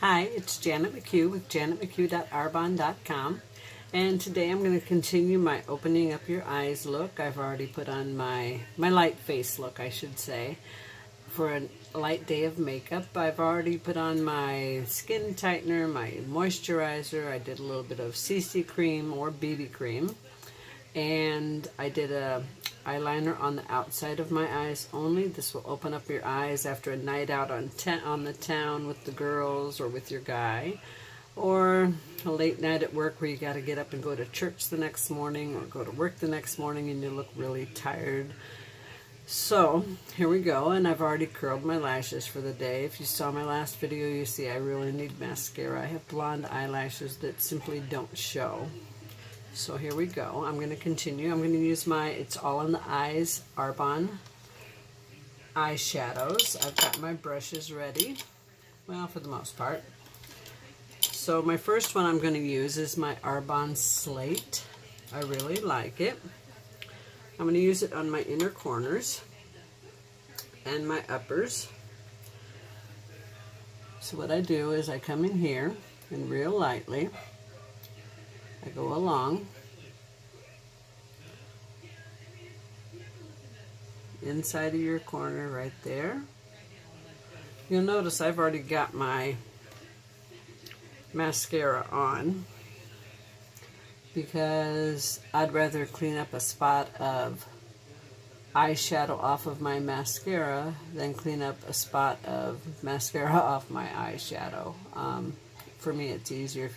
Hi, it's Janet McHugh with janetmchugh.arbonne.com, and today I'm going to continue my opening up your eyes look. I've already put on my light face look, I should say, for a light day of makeup. I've already put on my skin tightener, my moisturizer. I did a little bit of CC cream or BB cream, and I did a eyeliner on the outside of my eyes only. This will open up your eyes after a night out on the town with the girls or with your guy, or a late night at work where you got to get up and go to church the next morning or go to work the next morning and you look really tired. So here we go, and I've already curled my lashes for the day. If you saw my last video, you see I really need mascara. I have blonde eyelashes that simply don't show. So here we go. I'm going to continue. I'm going to use my It's All in the Eyes Arbonne eyeshadows. I've got my brushes ready, well, for the most part. So my first one I'm going to use is my Arbonne Slate. I really like it. I'm going to use it on my inner corners and my uppers. So what I do is I come in here and real lightly I go along inside of your corner right there. You'll notice I've already got my mascara on because I'd rather clean up a spot of eyeshadow off of my mascara than clean up a spot of mascara off my eyeshadow. For me it's easier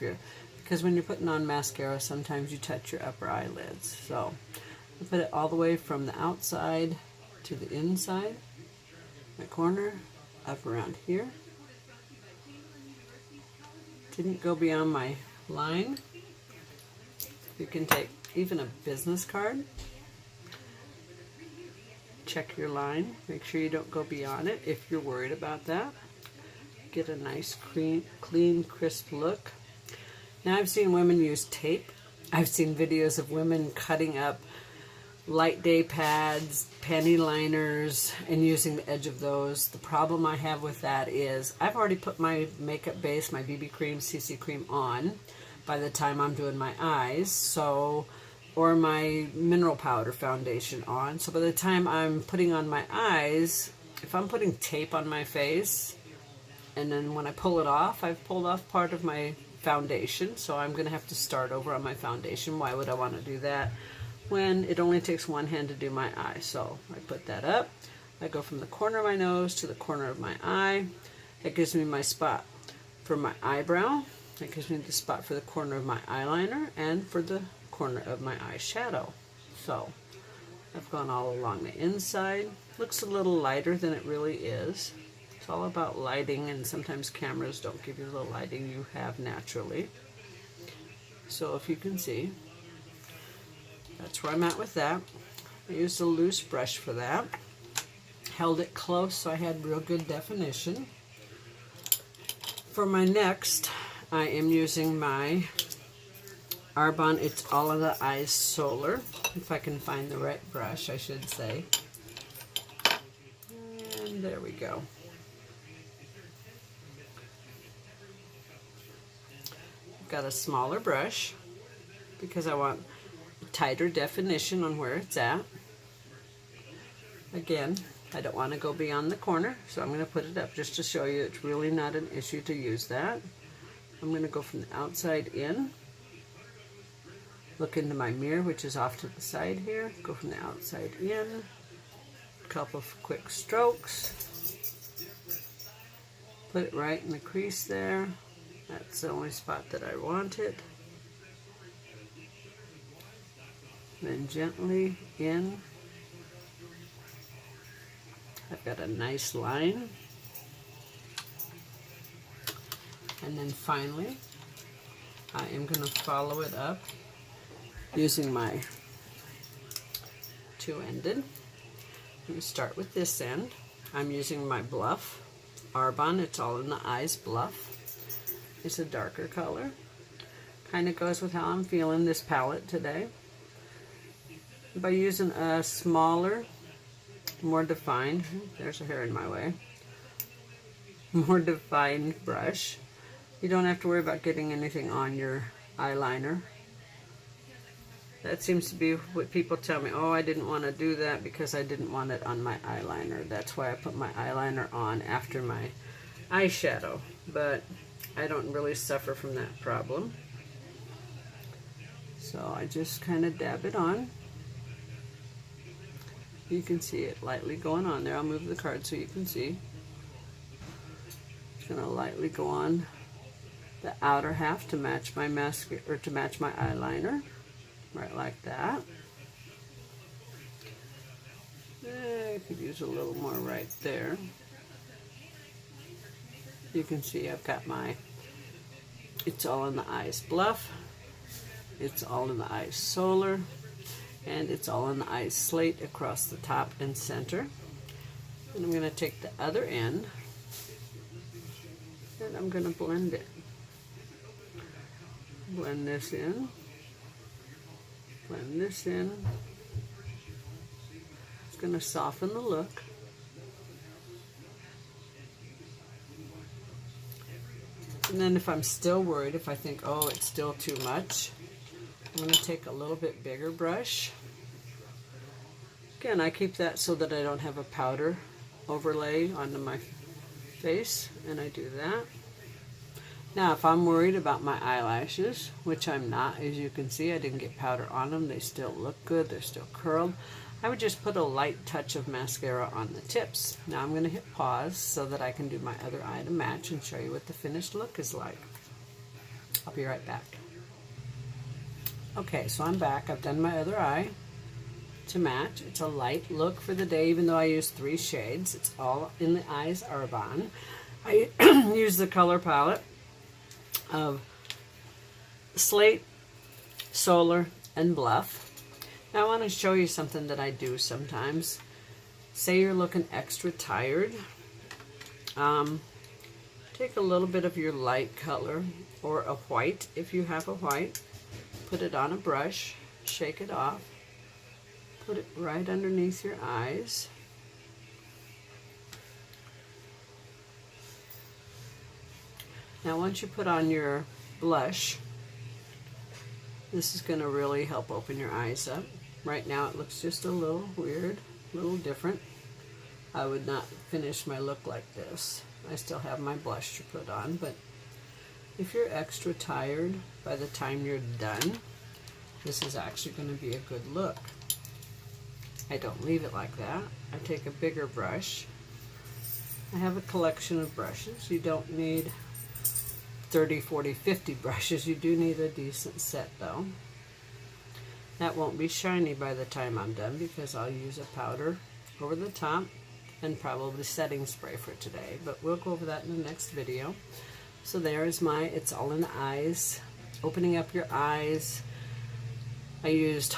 because when you're putting on mascara, sometimes you touch your upper eyelids. So I put it all the way from the outside to the inside, my corner, up around here. Didn't go beyond my line. You can take even a business card, check your line, make sure you don't go beyond it if you're worried about that. Get a nice clean, crisp look. Now I've seen women use tape. I've seen videos of women cutting up light day pads, panty liners, and using the edge of those. The problem I have with that is I've already put my makeup base, my BB cream, CC cream on by the time I'm doing my eyes, or my mineral powder foundation on. So by the time I'm putting on my eyes, if I'm putting tape on my face, and then when I pull it off, I've pulled off part of my foundation, so I'm going to have to start over on my foundation. Why would I want to do that when it only takes one hand to do my eye? So I put that up. I go from the corner of my nose to the corner of my eye. That gives me my spot for my eyebrow. That gives me the spot for the corner of my eyeliner and for the corner of my eyeshadow. So I've gone all along the inside. Looks a little lighter than it really is. It's all about lighting, and sometimes cameras don't give you the lighting you have naturally. So if you can see, that's where I'm at with that. I used a loose brush for that. Held it close so I had real good definition. For my next, I am using my Arbonne It's All in the Eyes Solar. If I can find the right brush, I should say. And there we go. Got a smaller brush because I want tighter definition on where it's at. Again, I don't want to go beyond the corner, so I'm going to put it up just to show you it's really not an issue to use that. I'm going to go from the outside in, look into my mirror, which is off to the side here, go from the outside in, a couple of quick strokes, put it right in the crease there. That's the only spot that I want it. Then gently in. I've got a nice line. And then finally, I am going to follow it up using my two-ended. I'm going to start with this end. I'm using my Bluff Arbonne It's All in the Eyes Bluff. It's a darker color. Kind of goes with how I'm feeling this palette today. By using a smaller, more defined, there's a hair in my way, more defined brush, You don't have to worry about getting anything on your eyeliner. That seems to be what people tell me. Oh, I didn't want to do that because I didn't want it on my eyeliner. That's why I put my eyeliner on after my eyeshadow. But I don't really suffer from that problem. So I just kind of dab it on. You can see it lightly going on there. I'll move the card so you can see. Just going to lightly go on the outer half to match my mascara, or to match my eyeliner. Right like that. I could use a little more right there. You can see I've got my It's All in the Eyes Bluff, It's All in the Eyes Solar, and It's All in the Eyes Slate across the top and center. And I'm going to take the other end and I'm going to blend it. Blend this in. Blend this in. It's going to soften the look. And then if I'm still worried, if I think, oh, it's still too much, I'm going to take a little bit bigger brush. Again, I keep that so that I don't have a powder overlay onto my face, and I do that. Now, if I'm worried about my eyelashes, which I'm not, as you can see, I didn't get powder on them. They still look good. They're still curled. I would just put a light touch of mascara on the tips. Now I'm going to hit pause so that I can do my other eye to match and show you what the finished look is like. I'll be right back. Okay, so I'm back. I've done my other eye to match. It's a light look for the day, even though I use 3 shades. It's All in the Eyes Arbonne. I use the color palette of Slate, Solar, and Bluff. Now I want to show you something that I do sometimes. Say you're looking extra tired. Take a little bit of your light color, or a white if you have a white. Put it on a brush, shake it off, put it right underneath your eyes. Now once you put on your blush, this is going to really help open your eyes up. Right now it looks just a little weird, a little different. I would not finish my look like this. I still have my blush to put on, but if you're extra tired by the time you're done, this is actually going to be a good look. I don't leave it like that. I take a bigger brush. I have a collection of brushes. You don't need 30, 40, 50 brushes. You do need a decent set though. That won't be shiny by the time I'm done because I'll use a powder over the top and probably setting spray for today, but we'll go over that in the next video. So there is my It's All in the Eyes, opening up your eyes. I used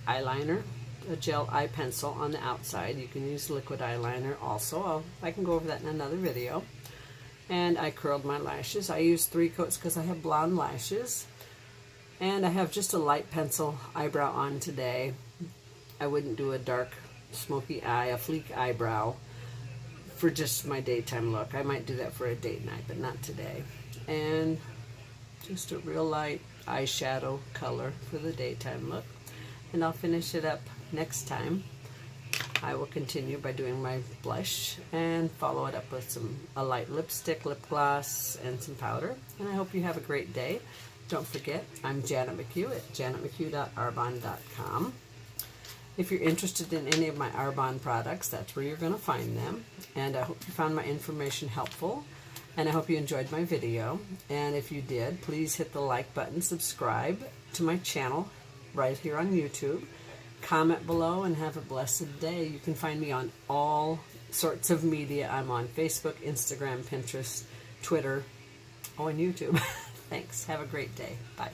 eyeliner, a gel eye pencil on the outside. You can use liquid eyeliner also. I can go over that in another video. And I curled my lashes. I used 3 coats because I have blonde lashes. And I have just a light pencil eyebrow on today. I wouldn't do a dark smoky eye, a fleek eyebrow for just my daytime look. I might do that for a date night, but not today. And just a real light eyeshadow color for the daytime look. And I'll finish it up next time. I will continue by doing my blush and follow it up with a light lipstick, lip gloss, and some powder. And I hope you have a great day. Don't forget, I'm Janet McHugh at janetmchugh.arbonne.com. If you're interested in any of my Arbonne products, that's where you're going to find them. And I hope you found my information helpful. And I hope you enjoyed my video. And if you did, please hit the like button, subscribe to my channel right here on YouTube. Comment below and have a blessed day. You can find me on all sorts of media. I'm on Facebook, Instagram, Pinterest, Twitter, and YouTube. Thanks. Have a great day. Bye.